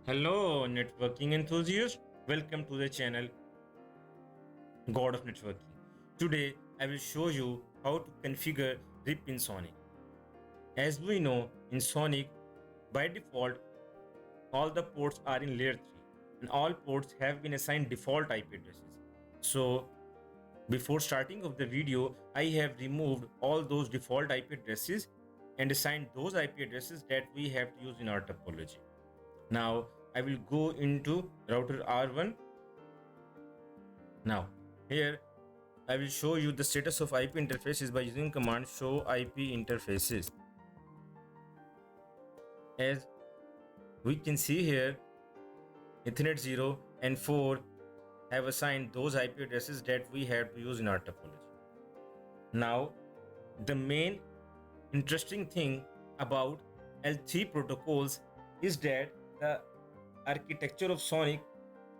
Hello, networking enthusiast. Welcome to the channel God of Networking. Today, I will show you how to configure RIP in SONiC. As we know, in SONiC, by default, all the ports are in layer 3 and all ports have been assigned default IP addresses. So, before starting of the video, I have removed all those default IP addresses and assigned those IP addresses that we have to use in our topology. Now, I will go into router R1. Now, here I will show you the status of IP interfaces by using command show IP interfaces. As we can see here, Ethernet 0 and 4 have assigned those IP addresses that we have to use in our topology. Now, the main interesting thing about L3 protocols is that the architecture of SONiC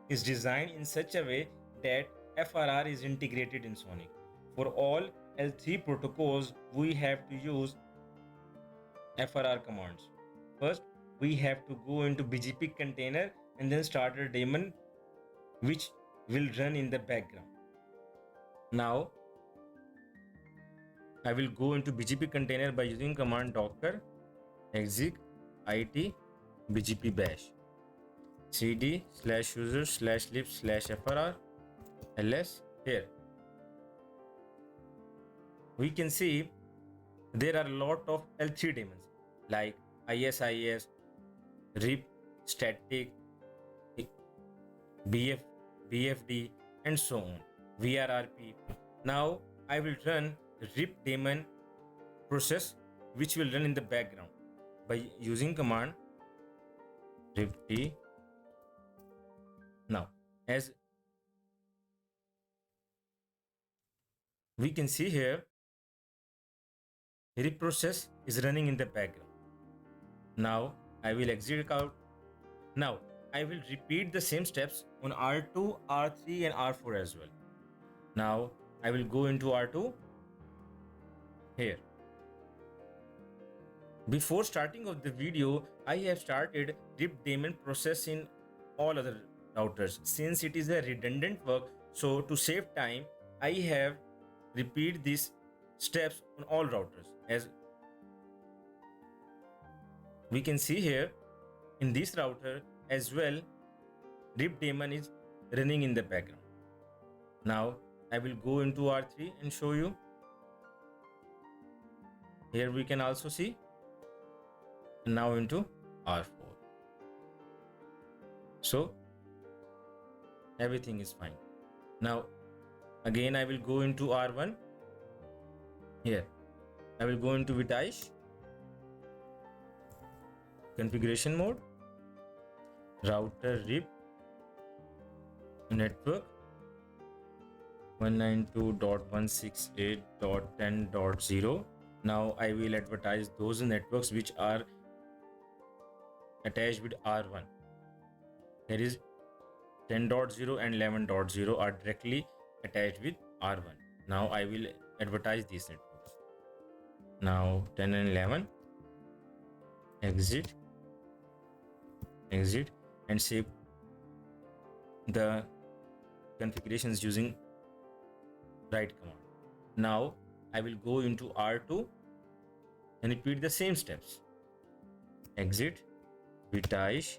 is designed in such a way that FRR is integrated in SONiC. For all L3 protocols, we have to use FRR commands. First, we have to go into BGP container and then start a daemon which will run in the background. Now, I will go into BGP container by using command docker exec it bgp bash cd/user/lib/frr ls. Here we can see there are a lot of L3 daemons like ISIS, RIP, static, BFD, and so on, VRRP. Now I will run the RIP daemon process which will run in the background by using command ripd. Now, as we can see here, RIP process is running in the background. Now I will exit out. Now I will repeat the same steps on R2, R3 and R4 as well. Now I will go into R2 here. Before starting of the video, I have started RIP daemon process in all other routers since it is a redundant work. So to save time, I have repeat these steps on all routers. As we can see here in this router as well, RIP daemon is running in the background. Now I will go into R3 and show you. Here we can also see. Now into R4. So everything is fine. Now again I will go into R1. Here I will go into Vitaish configuration mode, router RIP network 192.168.10.0. Now I will advertise those networks which are attached with R1. There is 10.0 and 11.0 are directly attached with R1. Now I will advertise these networks. Now 10 and 11, exit and save the configurations using write command. Now I will go into R2 and repeat the same steps. Exit, Vitaish,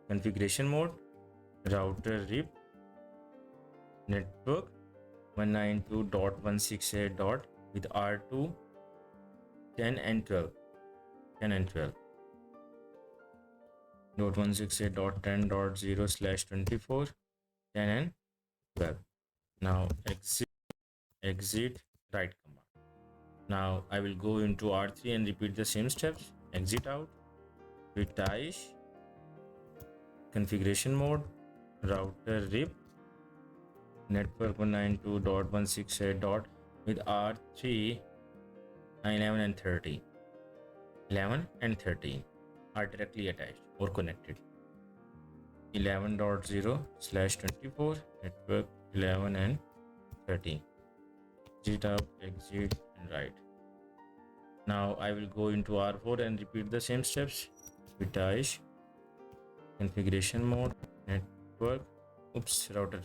configuration mode, router RIP, network 192.168. with R2 10 and 12. 10 and 12. .168.10.0/24, 10 and 12. Now exit write command. Now I will go into R3 and repeat the same steps. Exit out, Vitaish, configuration mode, router RIP, network 192.168. with R3 11 and 30. 11 and 13 are directly attached or connected. 11.0/24, network 11 and 13. Exit out, exit and write. Now I will go into R4 and repeat the same steps. Vitaish, configuration mode, network, router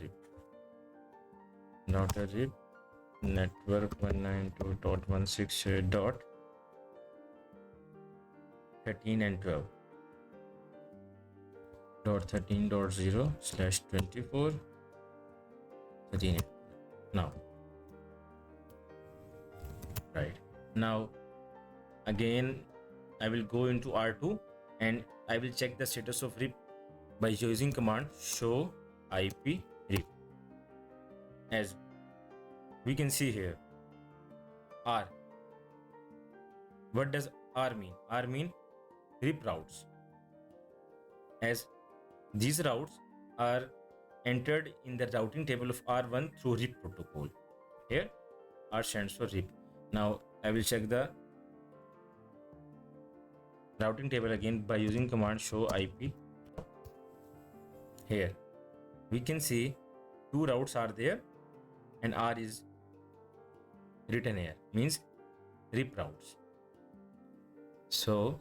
rip, network 192.168.13 and 12 .13.0/24 13. Now, right now, again I will go into R2 and I will check the status of RIP by using command show IP RIP. As we can see here, R. What does R mean? R mean RIP routes, as these routes are entered in the routing table of R1 through RIP protocol. Here R stands for RIP. Now I will check the routing table again by using command show IP. Here we can see two routes are there and R is written here, means RIP routes. So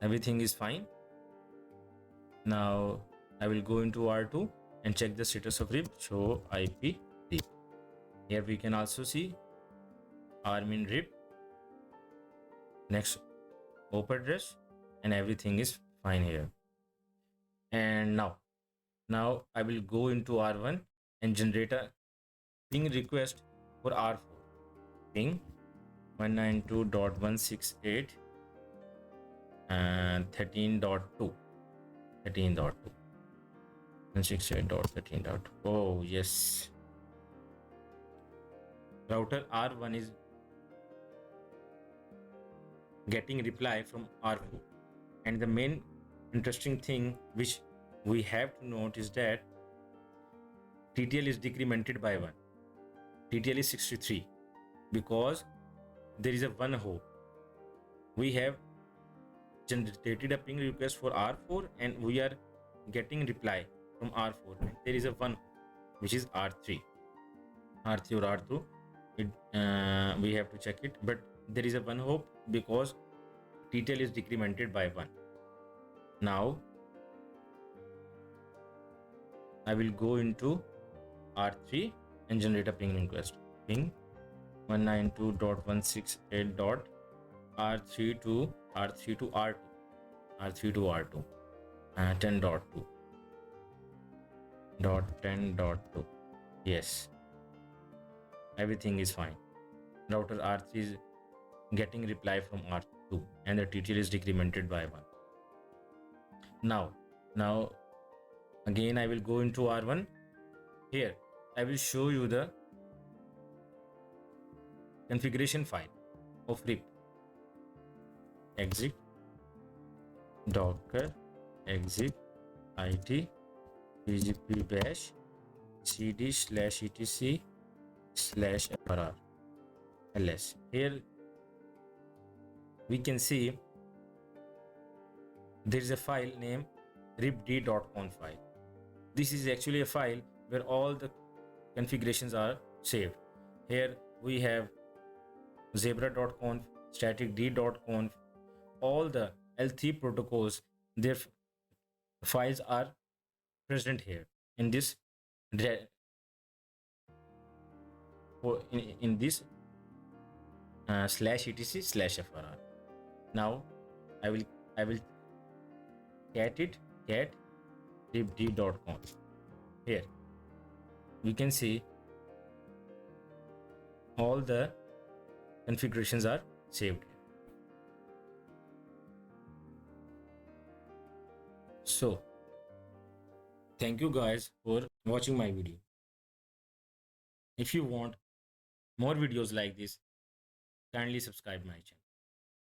everything is fine. Now I will go into R2 and check the status of RIP, show IP RIP. Here we can also see R mean RIP, next OP address, and everything is fine here. And now I will go into R1 and generate a ping request for R4. Ping 192.168 and 13.2 168.13.2. Oh yes, router R1 is getting reply from R4, and the main interesting thing which we have to note is that TTL is decremented by 1. TTL is 63 because there is a one hop. We have generated a ping request for R4 and we are getting reply from R4, and there is a one which is R3 or R2. We have to check it, but there is a one hop because TTL is decremented by 1. Now I will go into R3 and generate a ping request. Ping 192.168.R3 to R3 to R2, R3 to R2, 10.2. Yes, everything is fine. Router R3 is getting reply from R2 and the TTL is decremented by 1. Now again I will go into R1. Here I will show you the configuration file of RIP. Exit docker exit it pgp bash cd/etc/frr ls. Here we can see there is a file named ripd.conf file. This is actually a file where all the configurations are saved. Here we have zebra.conf, staticd.conf, all the L3 protocols, their files are present here in this in this /etc/frr. Now I will cat ripd.conf. Here we can see all the configurations are saved. So thank you guys for watching my video. If you want more videos like this, kindly subscribe my channel.